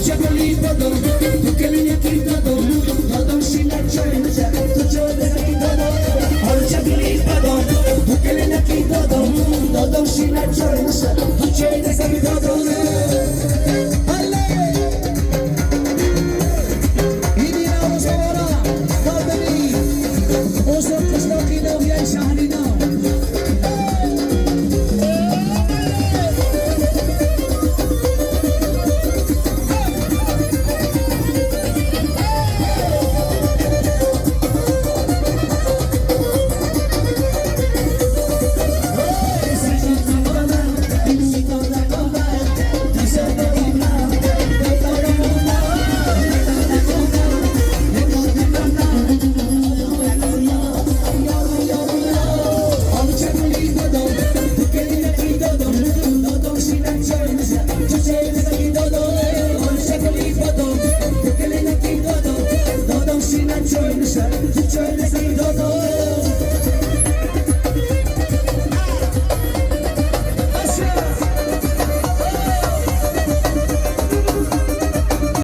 Çakali dadam, tukelini ki dadam, dadam şiler çayınca, tuçöyle ki dadam. Al çakali dadam, tukelini ki dadam, dadam şiler çayınca, tuçöyle ki dadam.